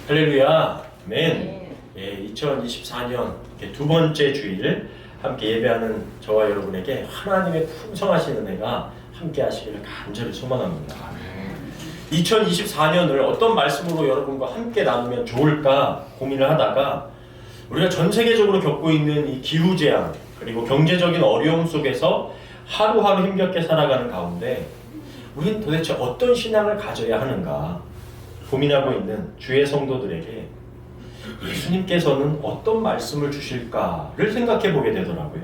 할렐루야, 아멘. 예, 2024년 두 번째 주일 함께 예배하는 저와 여러분에게 하나님의 풍성하신 은혜가 함께 하시기를 간절히 소망합니다. 2024년을 어떤 말씀으로 여러분과 함께 나누면 좋을까 고민을 하다가 우리가 전 세계적으로 겪고 있는 이 기후재앙 그리고 경제적인 어려움 속에서 하루하루 힘겹게 살아가는 가운데 우린 도대체 어떤 신앙을 가져야 하는가 고민하고 있는 주의 성도들에게 예수님께서는 어떤 말씀을 주실까를 생각해 보게 되더라고요.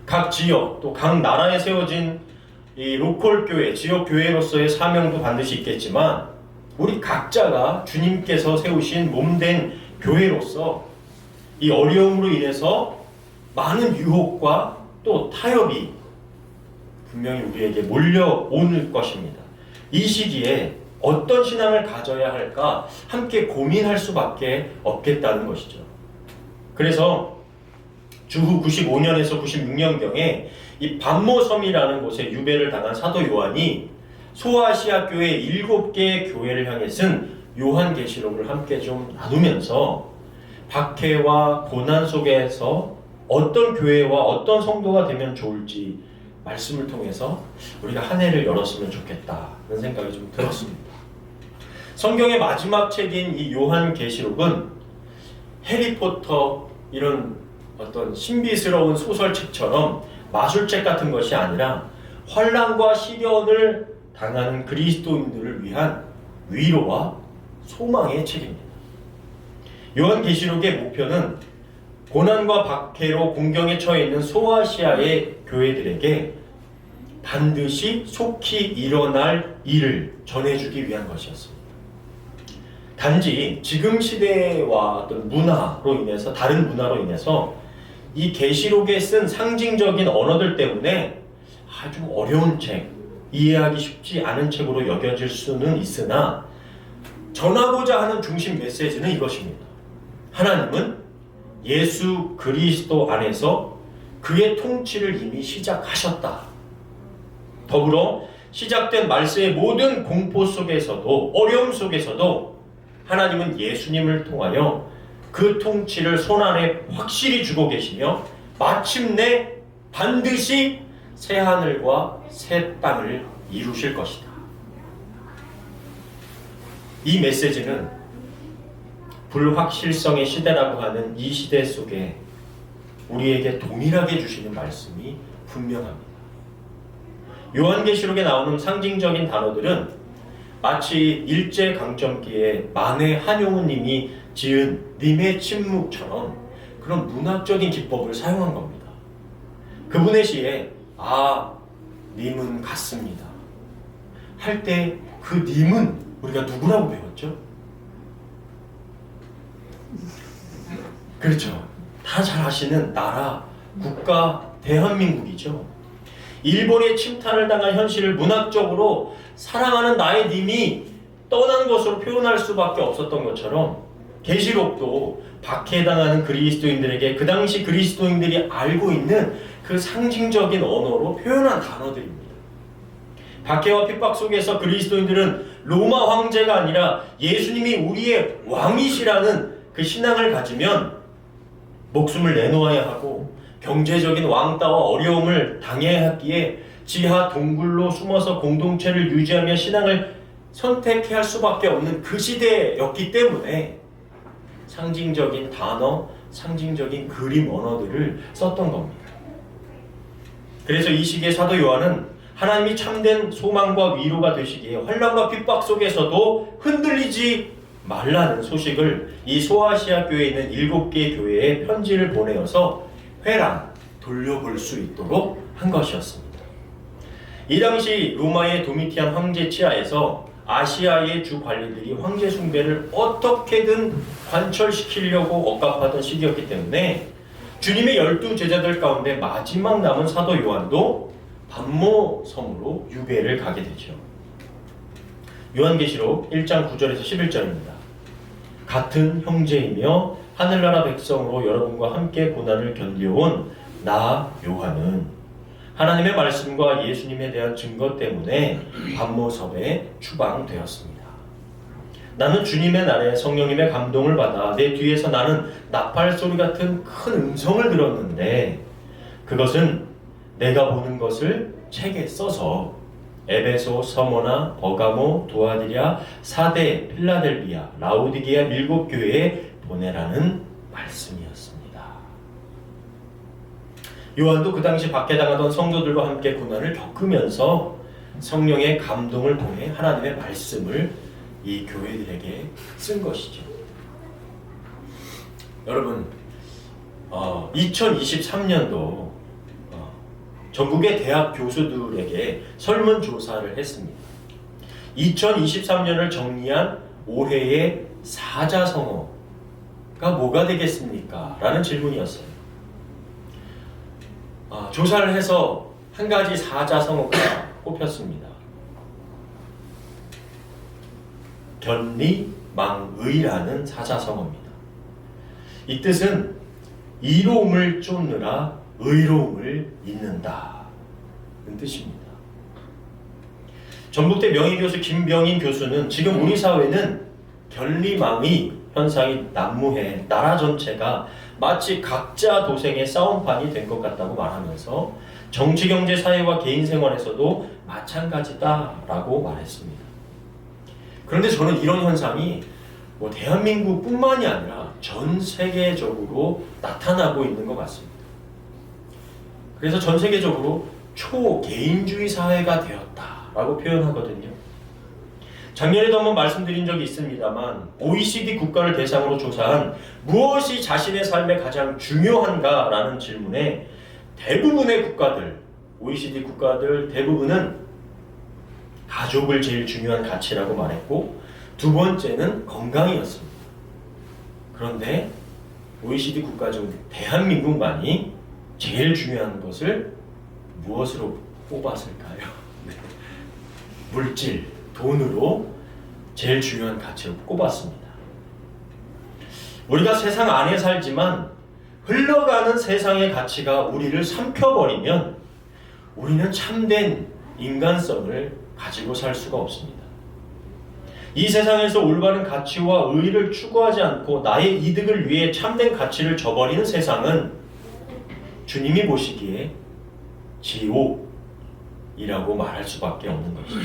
각 지역 또 각 나라에 세워진 이 로컬 교회, 지역 교회로서의 사명도 반드시 있겠지만 우리 각자가 주님께서 세우신 몸된 교회로서 이 어려움으로 인해서 많은 유혹과 또 타협이 분명히 우리에게 몰려올 것입니다. 이 시기에 어떤 신앙을 가져야 할까 함께 고민할 수밖에 없겠다는 것이죠. 그래서 주후 95년에서 96년경에 이 반모섬이라는 곳에 유배를 당한 사도 요한이 소아시아 교회 7개의 교회를 향해 쓴 요한계시록을 함께 좀 나누면서 박해와 고난 속에서 어떤 교회와 어떤 성도가 되면 좋을지 말씀을 통해서 우리가 한 해를 열었으면 좋겠다는 생각이 좀 들었습니다. 성경의 마지막 책인 이 요한계시록은 해리포터 이런 어떤 신비스러운 소설책처럼 마술책 같은 것이 아니라 환난과 시련을 당하는 그리스도인들을 위한 위로와 소망의 책입니다. 요한계시록의 목표는 고난과 박해로 공경에 처해 있는 소아시아의 교회들에게 반드시 속히 일어날 일을 전해주기 위한 것이었습니다. 단지 지금 시대와 어떤 문화로 인해서 다른 문화로 인해서 이 계시록에 쓴 상징적인 언어들 때문에 아주 어려운 책, 이해하기 쉽지 않은 책으로 여겨질 수는 있으나 전하고자 하는 중심 메시지는 이것입니다. 하나님은 예수 그리스도 안에서 그의 통치를 이미 시작하셨다. 더불어 시작된 말세의 모든 공포 속에서도 어려움 속에서도 하나님은 예수님을 통하여 그 통치를 손안에 확실히 주고 계시며 마침내 반드시 새 하늘과 새 땅을 이루실 것이다. 이 메시지는 불확실성의 시대라고 하는 이 시대 속에 우리에게 동일하게 주시는 말씀이 분명합니다. 요한계시록에 나오는 상징적인 단어들은 마치 일제강점기에 만해 한용운 님이 지은 님의 침묵처럼 그런 문학적인 기법을 사용한 겁니다. 그분의 시에 님은 같습니다 할 때 그 님은 우리가 누구라고 배웠죠? 그렇죠. 다 잘 아시는 나라, 국가, 대한민국이죠. 일본의 침탈을 당한 현실을 문학적으로 사랑하는 나의 님이 떠난 것으로 표현할 수밖에 없었던 것처럼 계시록도 박해당하는 그리스도인들에게 그 당시 그리스도인들이 알고 있는 그 상징적인 언어로 표현한 단어들입니다. 박해와 핍박 속에서 그리스도인들은 로마 황제가 아니라 예수님이 우리의 왕이시라는 그 신앙을 가지면 목숨을 내놓아야 하고 경제적인 왕따와 어려움을 당해야 하기에 지하 동굴로 숨어서 공동체를 유지하며 신앙을 선택해야 할 수밖에 없는 그 시대였기 때문에 상징적인 단어, 상징적인 그림 언어들을 썼던 겁니다. 그래서 이 시기에 사도 요한은 하나님이 참된 소망과 위로가 되시기에 환난과 핍박 속에서도 흔들리지 말라는 소식을 이 소아시아 교회에 있는 7개의 교회에 편지를 보내어서 회랑 돌려볼 수 있도록 한 것이었습니다. 이 당시 로마의 도미티안 황제 치하에서 아시아의 주 관리들이 황제 숭배를 어떻게든 관철시키려고 억압하던 시기였기 때문에 주님의 12 제자들 가운데 마지막 남은 사도 요한도 반모섬으로 유배를 가게 되죠. 요한계시록 1장 9절에서 11절입니다. 같은 형제이며 하늘나라 백성으로 여러분과 함께 고난을 견뎌온 나 요한은 하나님의 말씀과 예수님에 대한 증거 때문에 반모섬에 추방되었습니다. 나는 주님의 날에 성령님의 감동을 받아 내 뒤에서 나는 나팔 소리 같은 큰 음성을 들었는데 그것은 내가 보는 것을 책에 써서 에베소, 서머나, 버가모, 도아디랴, 사대, 필라델비아, 라오디게아 7교회에 보내라는 말씀이었습니다. 요한도 그 당시 박해당하던 성도들과 함께 고난을 겪으면서 성령의 감동을 통해 하나님의 말씀을 이 교회들에게 쓴 것이죠. 여러분, 2023년도 전국의 대학 교수들에게 설문조사를 했습니다. 2023년을 정리한 올해의 사자성어가 뭐가 되겠습니까? 라는 질문이었어요. 조사를 해서 한 가지 사자성어가 꼽혔습니다. 견리망의라는 사자성어입니다. 이 뜻은 이로움을 쫓느라 의로움을 잇는다 는 뜻입니다. 전북대 명예교수 김병인 교수는 지금 우리 사회는 견리망의 현상이 난무해 나라 전체가 마치 각자 도생의 싸움판이 된 것 같다고 말하면서 정치, 경제, 사회와 개인 생활에서도 마찬가지다라고 말했습니다. 그런데 저는 이런 현상이 대한민국뿐만이 아니라 전 세계적으로 나타나고 있는 것 같습니다. 그래서 전 세계적으로 초개인주의 사회가 되었다라고 표현하거든요. 작년에도 한번 말씀드린 적이 있습니다만 OECD 국가를 대상으로 조사한 무엇이 자신의 삶에 가장 중요한가라는 질문에 대부분의 국가들, OECD 국가들 대부분은 가족을 제일 중요한 가치라고 말했고 두 번째는 건강이었습니다. 그런데 OECD 국가 중 대한민국만이 제일 중요한 것을 무엇으로 꼽았을까요? 네. 물질, 돈으로 제일 중요한 가치로 꼽았습니다. 우리가 세상 안에 살지만 흘러가는 세상의 가치가 우리를 삼켜버리면 우리는 참된 인간성을 가지고 살 수가 없습니다. 이 세상에서 올바른 가치와 의의를 추구하지 않고 나의 이득을 위해 참된 가치를 저버리는 세상은 주님이 보시기에 지옥이라고 말할 수밖에 없는 것이죠.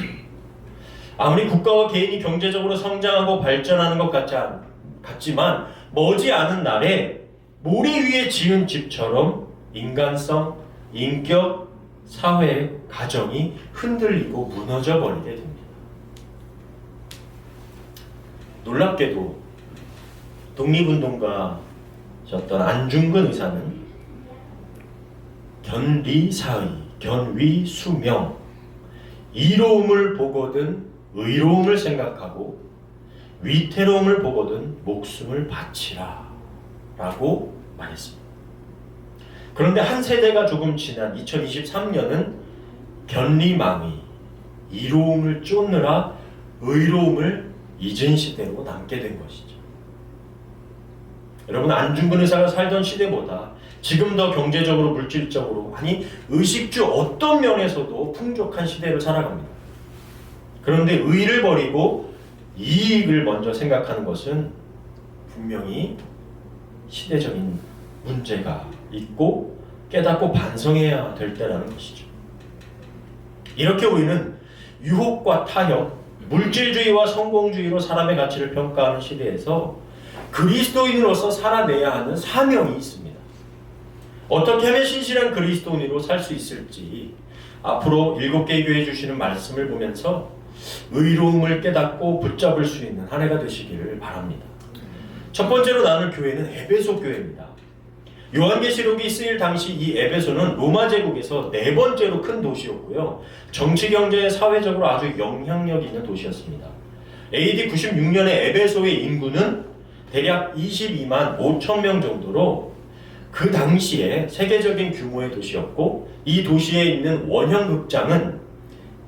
아무리 국가와 개인이 경제적으로 성장하고 발전하는 것 같지만 머지않은 날에 모래 위에 지은 집처럼 인간성, 인격, 사회, 가정이 흔들리고 무너져 버리게 됩니다. 놀랍게도 독립운동가셨던 안중근 의사는 견리사의, 견위수명, 이로움을 보거든 의로움을 생각하고 위태로움을 보거든 목숨을 바치라 라고 말했습니다. 그런데 한 세대가 조금 지난 2023년은 견리망의, 이로움을 쫓느라 의로움을 잊은 시대로 남게 된 것이죠. 여러분, 안중근 의사가 살던 시대보다 지금 더 경제적으로, 물질적으로, 아니 의식주 어떤 면에서도 풍족한 시대를 살아갑니다. 그런데 의를 버리고 이익을 먼저 생각하는 것은 분명히 시대적인 문제가 있고 깨닫고 반성해야 될 때라는 것이죠. 이렇게 우리는 유혹과 타협, 물질주의와 성공주의로 사람의 가치를 평가하는 시대에서 그리스도인으로서 살아내야 하는 사명이 있습니다. 어떻게 하면 신실한 그리스도인으로 살 수 있을지 앞으로 7개 교회 주시는 말씀을 보면서 의로움을 깨닫고 붙잡을 수 있는 한 해가 되시기를 바랍니다. 첫 번째로 나눌 교회는 에베소 교회입니다. 요한계시록이 쓰일 당시 이 에베소는 로마 제국에서 4번째로 큰 도시였고요. 정치, 경제, 사회적으로 아주 영향력 있는 도시였습니다. AD 96년에 에베소의 인구는 대략 22만 5천 명 정도로 그 당시에 세계적인 규모의 도시였고 이 도시에 있는 원형극장은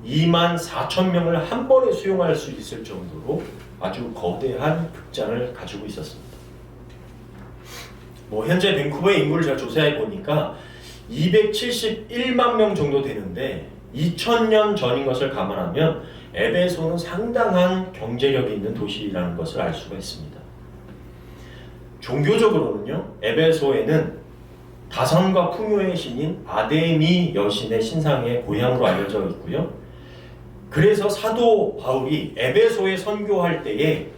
2만 4천 명을 한 번에 수용할 수 있을 정도로 아주 거대한 극장을 가지고 있었습니다. 현재 밴쿠버의 인구를 제가 조사해 보니까 271만 명 정도 되는데 2000년 전인 것을 감안하면 에베소는 상당한 경제력이 있는 도시라는 것을 알 수가 있습니다. 종교적으로는요, 에베소에는 다산과 풍요의 신인 아데미 여신의 신상의 고향으로 알려져 있고요. 그래서 사도 바울이 에베소에 선교할 때에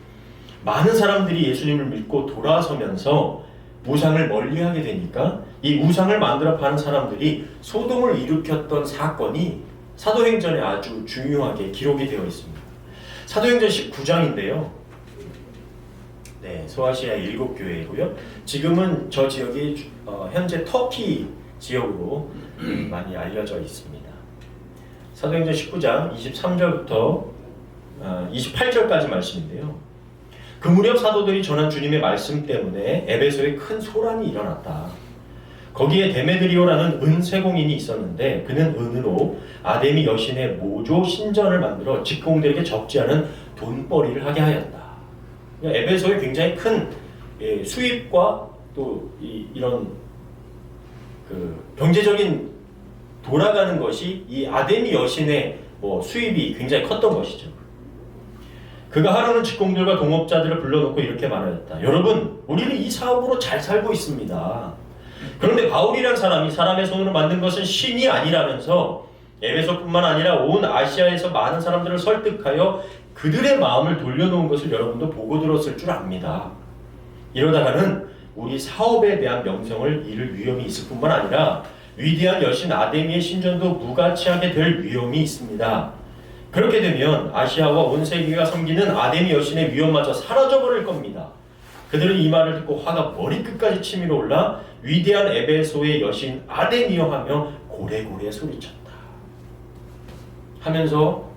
많은 사람들이 예수님을 믿고 돌아서면서 우상을 멀리하게 되니까 이 우상을 만들어 파는 사람들이 소동을 일으켰던 사건이 사도행전에 아주 중요하게 기록이 되어 있습니다. 사도행전 19장인데요. 네, 소아시아 7교회이고요. 지금은 저 지역이 현재 터키 지역으로 많이 알려져 있습니다. 사도행전 19장 23절부터 28절까지 말씀인데요. 그 무렵 사도들이 전한 주님의 말씀 때문에 에베소에 큰 소란이 일어났다. 거기에 데메드리오라는 은세공인이 있었는데 그는 은으로 아데미 여신의 모조 신전을 만들어 직공들에게 적지 않은 돈벌이를 하게 하였다. 에베소에 굉장히 큰 수입과 또 이런 경제적인 돌아가는 것이 이 아데미 여신의 수입이 굉장히 컸던 것이죠. 그가 하루는 직공들과 동업자들을 불러놓고 이렇게 말하였다. 여러분, 우리는 이 사업으로 잘 살고 있습니다. 그런데 바울이란 사람이 사람의 손으로 만든 것은 신이 아니라면서 에베소뿐만 아니라 온 아시아에서 많은 사람들을 설득하여 그들의 마음을 돌려놓은 것을 여러분도 보고 들었을 줄 압니다. 이러다가는 우리 사업에 대한 명성을 잃을 위험이 있을 뿐만 아니라 위대한 여신 아데미의 신전도 무가치하게 될 위험이 있습니다. 그렇게 되면 아시아와 온 세계가 섬기는 아데미 여신의 위엄마저 사라져버릴 겁니다. 그들은 이 말을 듣고 화가 머리끝까지 치밀어 올라 위대한 에베소의 여신 아데미여 하며 고래고래 소리쳤다. 하면서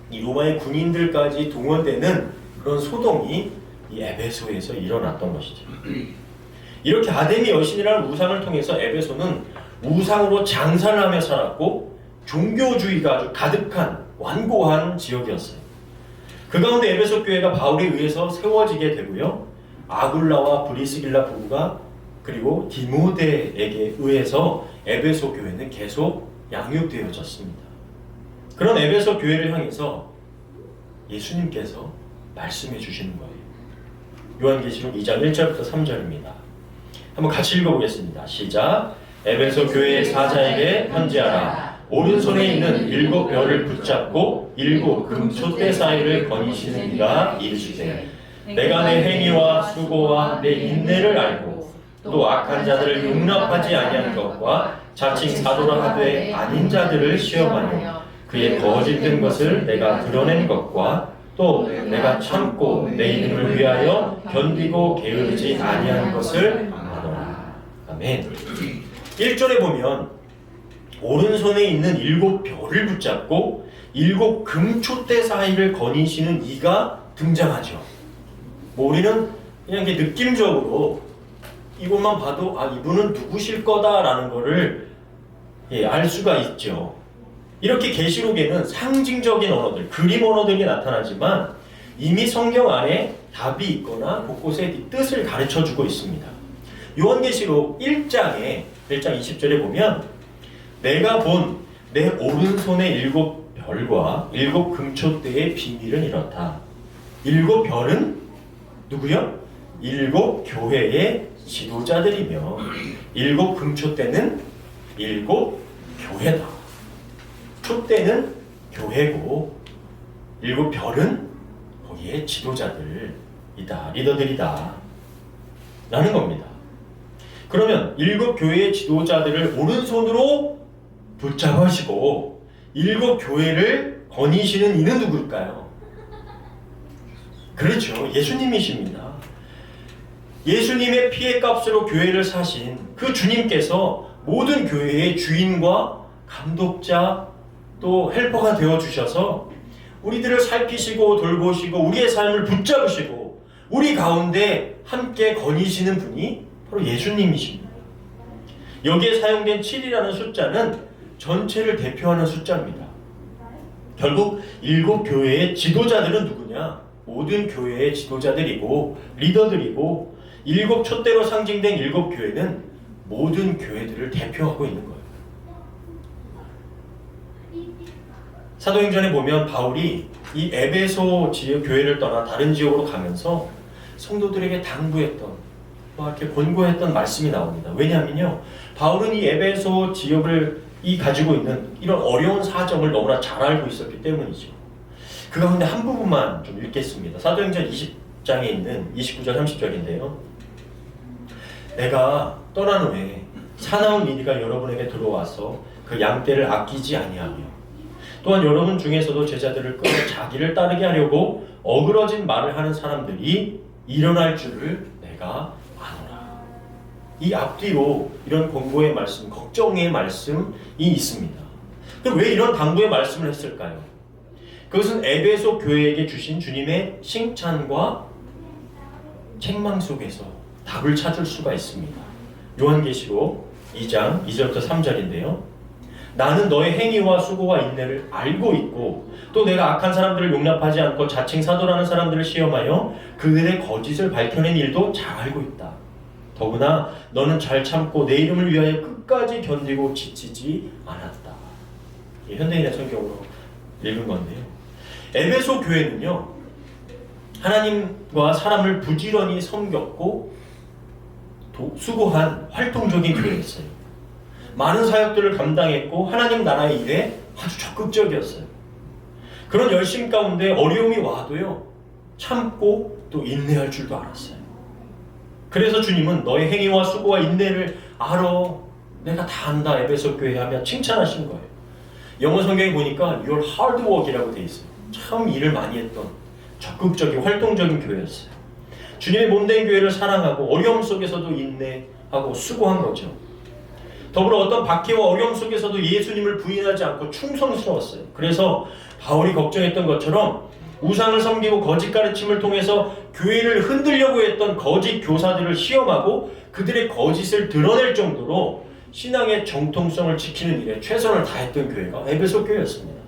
이 로마의 군인들까지 동원되는 그런 소동이 이 에베소에서 일어났던 것이죠. 이렇게 아데미 여신이라는 우상을 통해서 에베소는 우상으로 장사를 하며 살았고 종교주의가 아주 가득한 완고한 지역이었어요. 그 가운데 에베소 교회가 바울에 의해서 세워지게 되고요. 아굴라와 브리스길라 부부가 그리고 디모데에게 의해서 에베소 교회는 계속 양육되어졌습니다. 그런 에베소 교회를 향해서 예수님께서 말씀해 주시는 거예요. 요한계시록 2장 1절부터 3절입니다. 한번 같이 읽어보겠습니다. 시작. 에베소 교회의 사자에게 편지하라. 오른손에 있는 7 별을 붙잡고 7 금촛대 사이를 거니시는 이가 이르시되 내가 내 행위와 수고와 내 인내를 알고 또 악한 자들을 용납하지 아니하는 것과 자칭 사도라 하되 아닌 자들을 시험하며 그의 거짓된 것을 내가 드러낸 것과 또 내가 참고 내 이름을 위하여 견디고 게으르지 아니한 것을 아노라. 아멘. 1절에 보면 오른손에 있는 7 별을 붙잡고 7 금촛대 사이를 거니시는 이가 등장하죠. 우리는 그냥 이렇게 느낌적으로 이것만 봐도 이분은 누구실 거다라는 거를 알 수가 있죠. 이렇게 계시록에는 상징적인 언어들, 그림 언어들이 나타나지만 이미 성경 안에 답이 있거나 곳곳에 뜻을 가르쳐주고 있습니다. 요한계시록 1장 20절에 보면 내가 본 내 오른손의 7 별과 7 금촛대의 비밀은 이렇다. 7 별은 누구요? 7 교회의 지도자들이며 7 금촛대는 7 교회다. 촛대는 교회고 7 별은 거기에 지도자들이다. 리더들이다. 라는 겁니다. 그러면 7 교회의 지도자들을 오른손으로 붙잡으시고 7 교회를 거니시는 이는 누굴까요? 그렇죠. 예수님이십니다. 예수님의 피의 값으로 교회를 사신 그 주님께서 모든 교회의 주인과 감독자 또 헬퍼가 되어주셔서 우리들을 살피시고 돌보시고 우리의 삶을 붙잡으시고 우리 가운데 함께 거니시는 분이 바로 예수님이십니다. 여기에 사용된 7이라는 숫자는 전체를 대표하는 숫자입니다. 결국 7 교회의 지도자들은 누구냐? 모든 교회의 지도자들이고 리더들이고 7 촛대로 상징된 7 교회는 모든 교회들을 대표하고 있는 거예요. 사도행전에 보면 바울이 이 에베소 지역 교회를 떠나 다른 지역으로 가면서 성도들에게 당부했던, 이렇게 권고했던 말씀이 나옵니다. 왜냐하면요, 바울은 이 에베소 지역을 가지고 있는 이런 어려운 사정을 너무나 잘 알고 있었기 때문이죠. 그 가운데 한 부분만 좀 읽겠습니다. 사도행전 20장에 있는 29절 30절인데요. 내가 떠난 후에 사나운 이리가 여러분에게 들어와서 그 양떼를 아끼지 아니하며 또한 여러분 중에서도 제자들을 끌어 자기를 따르게 하려고 어그러진 말을 하는 사람들이 일어날 줄을 내가 아노라. 이 앞뒤로 이런 권고의 말씀, 걱정의 말씀이 있습니다. 왜 이런 당부의 말씀을 했을까요? 그것은 에베소 교회에게 주신 주님의 칭찬과 책망 속에서 답을 찾을 수가 있습니다. 요한계시록 2장 2절부터 3절인데요. 나는 너의 행위와 수고와 인내를 알고 있고 또 내가 악한 사람들을 용납하지 않고 자칭 사도라는 사람들을 시험하여 그들의 거짓을 밝혀낸 일도 잘 알고 있다. 더구나 너는 잘 참고 내 이름을 위하여 끝까지 견디고 지치지 않았다. 현대인의 성경으로 읽은 건데요. 에베소 교회는요, 하나님과 사람을 부지런히 섬겼고 수고한 활동적인 교회였어요. 많은 사역들을 감당했고 하나님 나라의 일에 아주 적극적이었어요. 그런 열심 가운데 어려움이 와도요, 참고 또 인내할 줄도 알았어요. 그래서 주님은 너의 행위와 수고와 인내를 알아, 내가 다 안다, 에베소 교회 하며 칭찬하신 거예요. 영어 성경에 보니까 your hard work이라고 돼 있어요. 참 일을 많이 했던 적극적인 활동적인 교회였어요. 주님의 몸된 교회를 사랑하고 어려움 속에서도 인내하고 수고한 거죠. 더불어 어떤 박해와 어려움 속에서도 예수님을 부인하지 않고 충성스러웠어요. 그래서 바울이 걱정했던 것처럼 우상을 섬기고 거짓 가르침을 통해서 교회를 흔들려고 했던 거짓 교사들을 시험하고 그들의 거짓을 드러낼 정도로 신앙의 정통성을 지키는 일에 최선을 다했던 교회가 에베소 교회였습니다.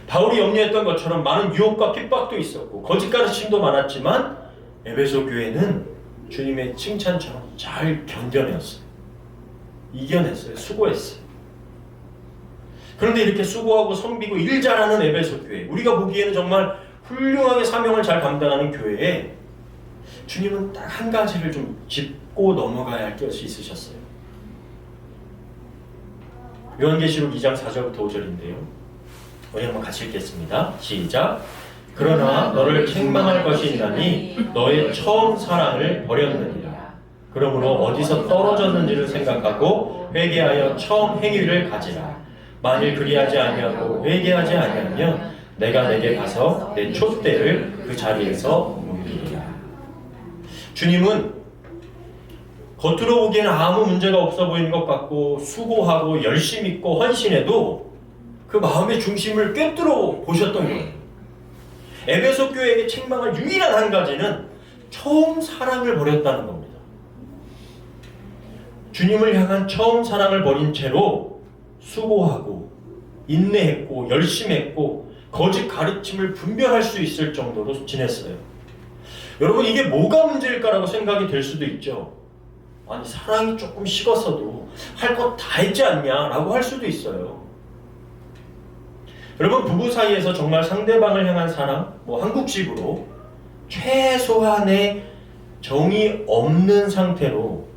바울이 염려했던 것처럼 많은 유혹과 핍박도 있었고 거짓 가르침도 많았지만 에베소 교회는 주님의 칭찬처럼 잘 견뎌냈어요. 이겨냈어요. 수고했어요. 그런데 이렇게 수고하고 섬기고 일 잘하는 에베소 교회, 우리가 보기에는 정말 훌륭하게 사명을 잘 감당하는 교회에 주님은 딱 한 가지를 좀 짚고 넘어가야 할 것이 있으셨어요. 요한계시록 2장 4절부터 5절인데요. 우리 한번 같이 읽겠습니다. 시작. 그러나 너를 책망할 것이 있나니 너의 처음 사랑을 버렸느니라. 그러므로 어디서 떨어졌는지를 생각하고 회개하여 처음 행위를 가지라. 만일 그리하지 아니하고 회개하지 아니하면 내가 내게 가서 내 촛대를 그 자리에서 옮기리라. 주님은 겉으로 보기에는 아무 문제가 없어 보이는 것 같고 수고하고 열심 있고 헌신해도 그 마음의 중심을 꿰뚫어 보셨던 거예요. 에베소 교회에게 책망할 유일한 한 가지는 처음 사랑을 버렸다는 겁니다. 주님을 향한 처음 사랑을 버린 채로 수고하고 인내했고 열심했고 거짓 가르침을 분별할 수 있을 정도로 지냈어요. 여러분, 이게 뭐가 문제일까라고 생각이 될 수도 있죠. 아니, 사랑이 조금 식었어도 할 것 다 했지 않냐라고 할 수도 있어요. 여러분, 부부 사이에서 정말 상대방을 향한 사랑, 한국식으로 최소한의 정이 없는 상태로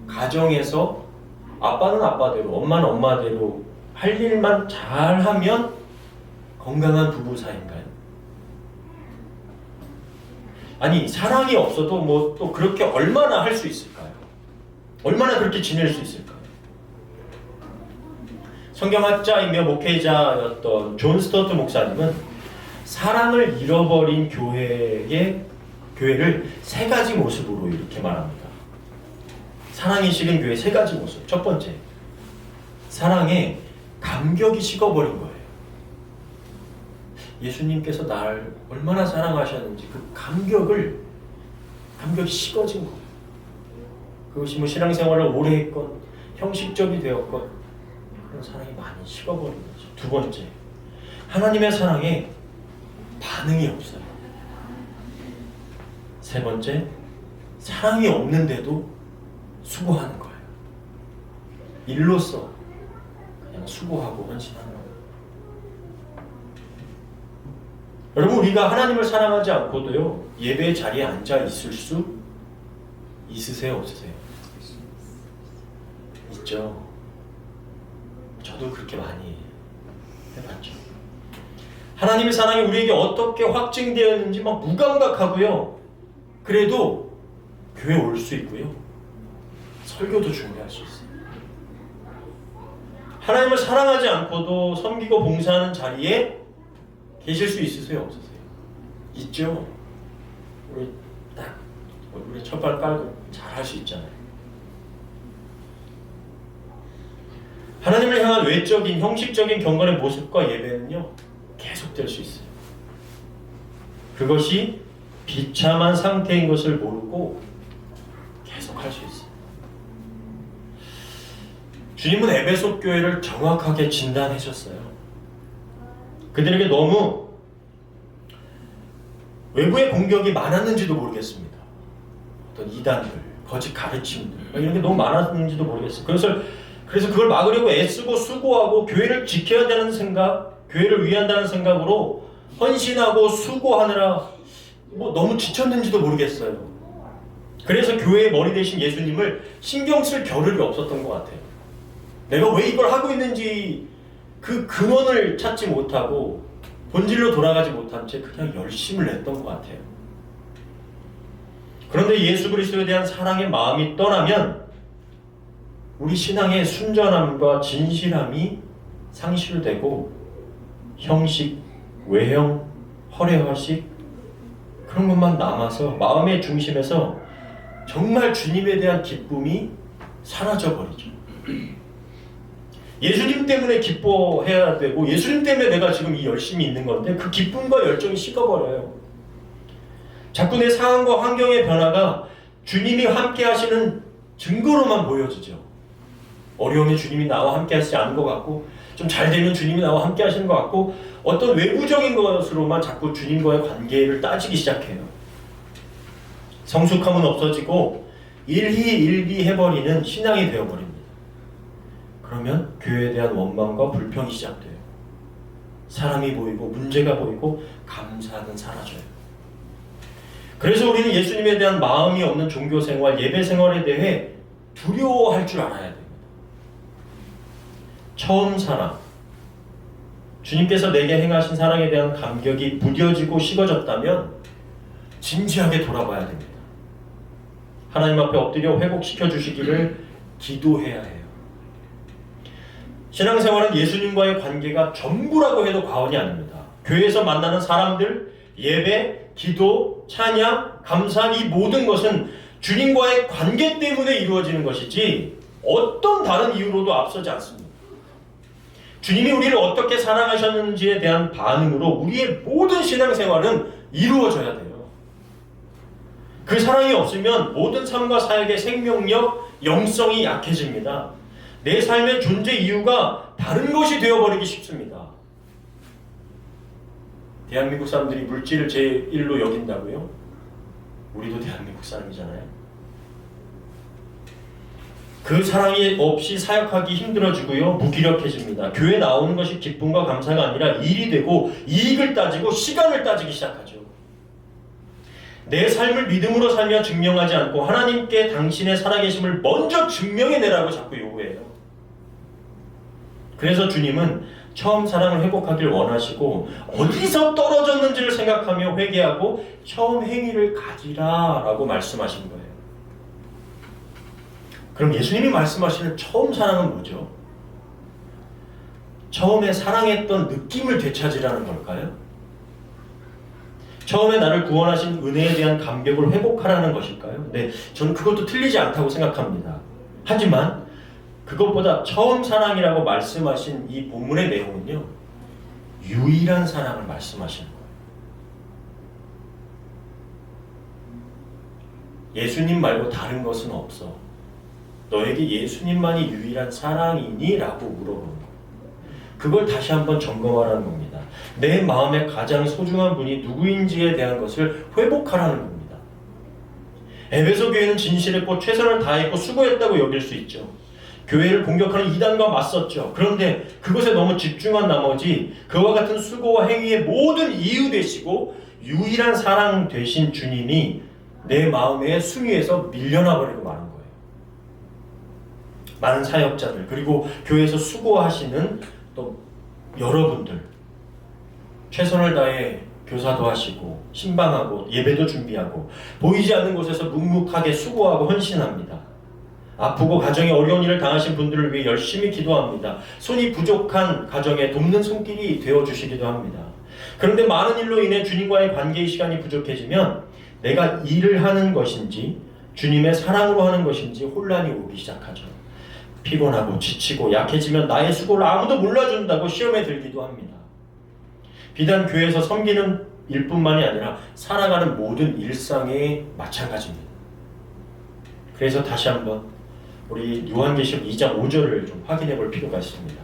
가정에서 아빠는 아빠대로, 엄마는 엄마대로 할 일만 잘하면 건강한 부부 사이인가요? 아니, 사랑이 없어도 또 그렇게 얼마나 할 수 있을까요? 얼마나 그렇게 지낼 수 있을까요? 성경학자이며 목회자였던 존 스토트 목사님은 사랑을 잃어버린 교회를 세 가지 모습으로 이렇게 말합니다. 사랑이 식은 교회 세 가지 모습. 첫 번째, 사랑에 감격이 식어버린 거예요. 예수님께서 나를 얼마나 사랑하셨는지 그 감격이 식어진 거예요. 그것이 신앙생활을 오래 했건 형식적이 되었건 그런 사랑이 많이 식어버린 거죠. 두 번째, 하나님의 사랑에 반응이 없어요. 세 번째, 사랑이 없는데도 수고하는 거예요. 일로서 그냥 수고하고 헌신하는 거예요. 여러분, 우리가 하나님을 사랑하지 않고도요, 예배 자리에 앉아 있을 수 있으세요, 없으세요? 있죠. 저도 그렇게 많이 해봤죠. 하나님의 사랑이 우리에게 어떻게 확증되었는지 막 무감각하고요. 그래도 교회 올 수 있고요. 설교도 준비할 수 있어요. 하나님을 사랑하지 않고도 섬기고 봉사하는 자리에 계실 수 있으세요, 없으세요? 있죠. 우리 딱 얼굴에 첫발 깔고 잘할 수 있잖아요. 하나님을 향한 외적인, 형식적인 경건의 모습과 예배는요, 계속될 수 있어요. 그것이 비참한 상태인 것을 모르고 계속할 수 있어요. 주님은 에베소 교회를 정확하게 진단하셨어요. 그들에게 너무 외부의 공격이 많았는지도 모르겠습니다. 어떤 이단들, 거짓 가르침들 이런 게 너무 많았는지도 모르겠어요. 그래서 그걸 막으려고 애쓰고 수고하고 교회를 지켜야 되는 생각, 교회를 위한다는 생각으로 헌신하고 수고하느라 너무 지쳤는지도 모르겠어요. 그래서 교회의 머리 대신 예수님을 신경 쓸 겨를이 없었던 것 같아요. 내가 왜 이걸 하고 있는지 그 근원을 찾지 못하고 본질로 돌아가지 못한 채 그냥 열심을 냈던 것 같아요. 그런데 예수 그리스도에 대한 사랑의 마음이 떠나면 우리 신앙의 순전함과 진실함이 상실되고 형식, 외형, 허례화식 그런 것만 남아서 마음의 중심에서 정말 주님에 대한 기쁨이 사라져버리죠. 예수님 때문에 기뻐해야 되고 예수님 때문에 내가 지금 이 열심히 있는 건데 그 기쁨과 열정이 식어버려요. 자꾸 내 상황과 환경의 변화가 주님이 함께 하시는 증거로만 보여지죠. 어려움에 주님이 나와 함께 하시지 않은 것 같고 좀 잘 되면 주님이 나와 함께 하시는 것 같고 어떤 외부적인 것으로만 자꾸 주님과의 관계를 따지기 시작해요. 성숙함은 없어지고 일희일비 해버리는 신앙이 되어버립니다. 그러면 교회에 대한 원망과 불평이 시작돼요. 사람이 보이고 문제가 보이고 감사는 사라져요. 그래서 우리는 예수님에 대한 마음이 없는 종교생활, 예배생활에 대해 두려워할 줄 알아야 됩니다. 처음 사랑, 주님께서 내게 행하신 사랑에 대한 감격이 무뎌지고 식어졌다면 진지하게 돌아봐야 됩니다. 하나님 앞에 엎드려 회복시켜 주시기를 기도해야 해요. 신앙생활은 예수님과의 관계가 전부라고 해도 과언이 아닙니다. 교회에서 만나는 사람들, 예배, 기도, 찬양, 감사 이 모든 것은 주님과의 관계 때문에 이루어지는 것이지 어떤 다른 이유로도 앞서지 않습니다. 주님이 우리를 어떻게 사랑하셨는지에 대한 반응으로 우리의 모든 신앙생활은 이루어져야 돼요. 그 사랑이 없으면 모든 삶과 사역의 생명력, 영성이 약해집니다. 내 삶의 존재 이유가 다른 것이 되어버리기 쉽습니다. 대한민국 사람들이 물질을 제1로 여긴다고요? 우리도 대한민국 사람이잖아요. 그 사랑이 없이 사역하기 힘들어지고요. 무기력해집니다. 교회 나오는 것이 기쁨과 감사가 아니라 일이 되고 이익을 따지고 시간을 따지기 시작하죠. 내 삶을 믿음으로 살며 증명하지 않고 하나님께 당신의 살아계심을 먼저 증명해내라고 자꾸 요구해요. 그래서 주님은 처음 사랑을 회복하길 원하시고 어디서 떨어졌는지를 생각하며 회개하고 처음 행위를 가지라 라고 말씀하신 거예요. 그럼 예수님이 말씀하시는 처음 사랑은 뭐죠? 처음에 사랑했던 느낌을 되찾으라는 걸까요? 처음에 나를 구원하신 은혜에 대한 감격을 회복하라는 것일까요? 네, 저는 그것도 틀리지 않다고 생각합니다. 하지만 그것보다 처음 사랑이라고 말씀하신 이 본문의 내용은요, 유일한 사랑을 말씀하시는 거예요. 예수님 말고 다른 것은 없어. 너에게 예수님만이 유일한 사랑이니? 라고 물어보는 거예요. 그걸 다시 한번 점검하라는 겁니다. 내 마음에 가장 소중한 분이 누구인지에 대한 것을 회복하라는 겁니다. 에베소 교회는 진실했고 최선을 다했고 수고했다고 여길 수 있죠. 교회를 공격하는 이단과 맞섰죠. 그런데 그것에 너무 집중한 나머지 그와 같은 수고와 행위의 모든 이유 되시고 유일한 사랑 되신 주님이 내 마음의 순위에서 밀려나 버리고 마는 거예요. 많은 사역자들 그리고 교회에서 수고하시는 또 여러분들 최선을 다해 교사도 하시고 신방하고 예배도 준비하고 보이지 않는 곳에서 묵묵하게 수고하고 헌신합니다. 아프고 가정에 어려운 일을 당하신 분들을 위해 열심히 기도합니다. 손이 부족한 가정에 돕는 손길이 되어주시기도 합니다. 그런데 많은 일로 인해 주님과의 관계의 시간이 부족해지면 내가 일을 하는 것인지 주님의 사랑으로 하는 것인지 혼란이 오기 시작하죠. 피곤하고 지치고 약해지면 나의 수고를 아무도 몰라준다고 시험에 들기도 합니다. 비단 교회에서 섬기는 일뿐만이 아니라 살아가는 모든 일상에 마찬가지입니다. 그래서 다시 한번 우리 요한계시록 2장 5절을 좀 확인해 볼 필요가 있습니다.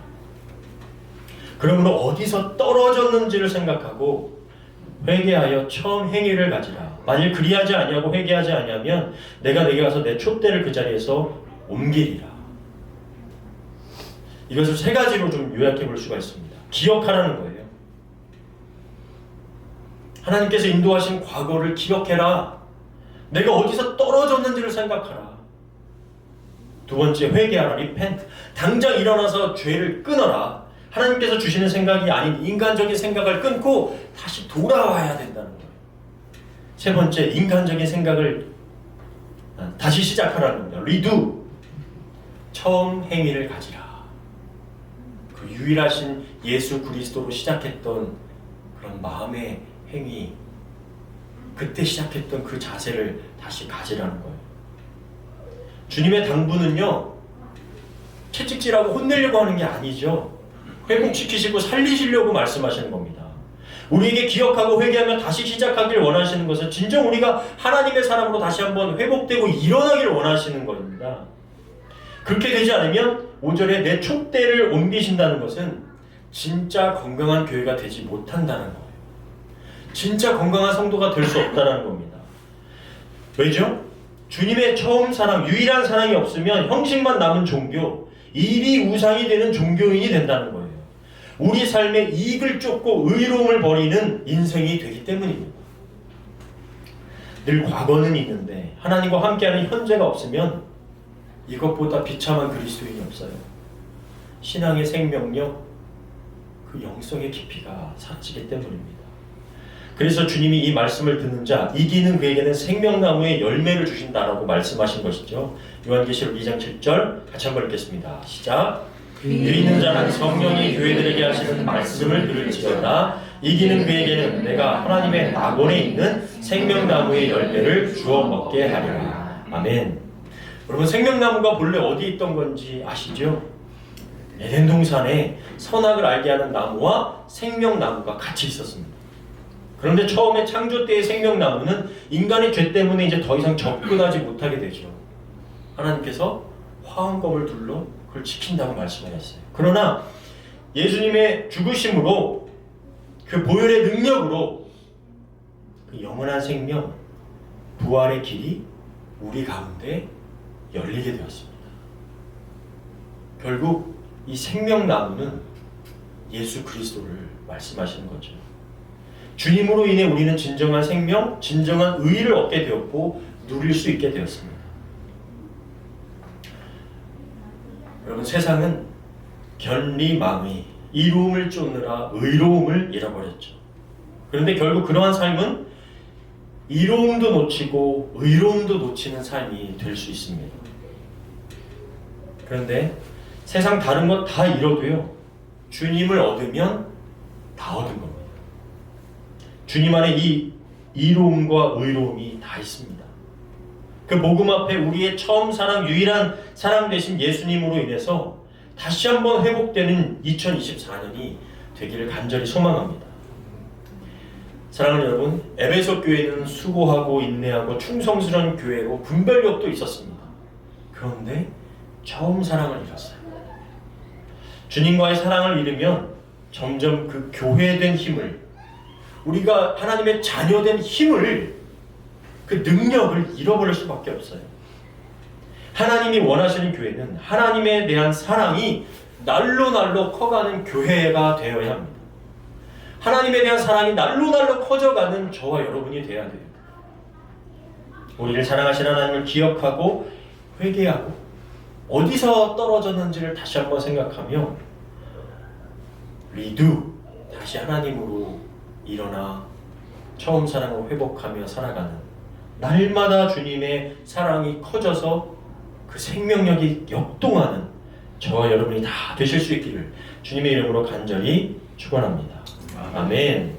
그러므로 어디서 떨어졌는지를 생각하고 회개하여 처음 행위를 가지라. 만일 그리하지 아니하고 회개하지 아니하면 내가 내게 가서 내 촛대를 그 자리에서 옮기리라. 이것을 세 가지로 좀 요약해 볼 수가 있습니다. 기억하라는 거예요. 하나님께서 인도하신 과거를 기억해라. 내가 어디서 떨어졌는지를 생각하라. 두 번째, 회개하라. repent. 당장 일어나서 죄를 끊어라. 하나님께서 주시는 생각이 아닌 인간적인 생각을 끊고 다시 돌아와야 된다는 거예요. 세 번째, 인간적인 생각을 다시 시작하라는 겁니다. redo. 처음 행위를 가지라. 그 유일하신 예수 그리스도로 시작했던 그런 마음의 행위, 그때 시작했던 그 자세를 다시 가지라는 거예요. 주님의 당부는요, 채찍질하고 혼내려고 하는 게 아니죠. 회복시키시고 살리시려고 말씀하시는 겁니다. 우리에게 기억하고 회개하며 다시 시작하길 원하시는 것은 진정 우리가 하나님의 사람으로 다시 한번 회복되고 일어나길 원하시는 겁니다. 그렇게 되지 않으면 5절에 내 촛대를 옮기신다는 것은 진짜 건강한 교회가 되지 못한다는 거예요. 진짜 건강한 성도가 될 수 없다는 겁니다. 왜죠? 주님의 처음 사랑, 유일한 사랑이 없으면 형식만 남은 종교, 일이 우상이 되는 종교인이 된다는 거예요. 우리 삶에 이익을 쫓고 의로움을 버리는 인생이 되기 때문입니다. 늘 과거는 있는데 하나님과 함께하는 현재가 없으면 이것보다 비참한 그리스도인이 없어요. 신앙의 생명력, 그 영성의 깊이가 사라지기 때문입니다. 그래서 주님이 이 말씀을 듣는 자, 이기는 그에게는 생명나무의 열매를 주신다라고 말씀하신 것이죠. 요한계시록 2장 7절 같이 한번 읽겠습니다. 시작. 귀 있는 자는 성령이 교회들에게 하시는 말씀을 들을지어다. 이기는 그에게는 내가 하나님의 낙원에 있는 생명나무의 열매를 주어 먹게 하리라. 아멘. 여러분, 생명나무가 본래 어디 있던 건지 아시죠? 에덴 동산에 선악을 알게 하는 나무와 생명나무가 같이 있었습니다. 그런데 처음에 창조 때의 생명나무는 인간의 죄 때문에 이제 더 이상 접근하지 못하게 되죠. 하나님께서 화환검을 둘러 그걸 지킨다고 말씀하셨어요. 그러나 예수님의 죽으심으로 그 보혈의 능력으로 그 영원한 생명, 부활의 길이 우리 가운데 열리게 되었습니다. 결국 이 생명나무는 예수 그리스도를 말씀하시는 거죠. 주님으로 인해 우리는 진정한 생명, 진정한 의를 얻게 되었고 누릴 수 있게 되었습니다. 여러분, 세상은 견리망의 이로움을 쫓느라 의로움을 잃어버렸죠. 그런데 결국 그러한 삶은 이로움도 놓치고 의로움도 놓치는 삶이 될 수 있습니다. 그런데 세상 다른 것 다 잃어도요, 주님을 얻으면 다 얻은 겁니다. 주님 안에 이 이로움과 의로움이 다 있습니다. 그 복음 앞에 우리의 처음 사랑, 유일한 사랑 되신 예수님으로 인해서 다시 한번 회복되는 2024년이 되기를 간절히 소망합니다. 사랑하는 여러분, 에베소 교회는 수고하고 인내하고 충성스러운 교회로 분별력도 있었습니다. 그런데 처음 사랑을 잃었어요. 주님과의 사랑을 잃으면 점점 그 교회된 힘을, 우리가 하나님의 자녀된 힘을, 그 능력을 잃어버릴 수밖에 없어요. 하나님이 원하시는 교회는 하나님에 대한 사랑이 날로 날로 커가는 교회가 되어야 합니다. 하나님에 대한 사랑이 날로 날로 커져가는 저와 여러분이 되어야 돼요. 우리를 사랑하시는 하나님을 기억하고 회개하고 어디서 떨어졌는지를 다시 한번 생각하며 리두 다시 하나님으로 일어나 처음 사랑을 회복하며 살아가는 날마다 주님의 사랑이 커져서 그 생명력이 역동하는 저와 여러분이 다 되실 수 있기를 주님의 이름으로 간절히 축원합니다. 아멘.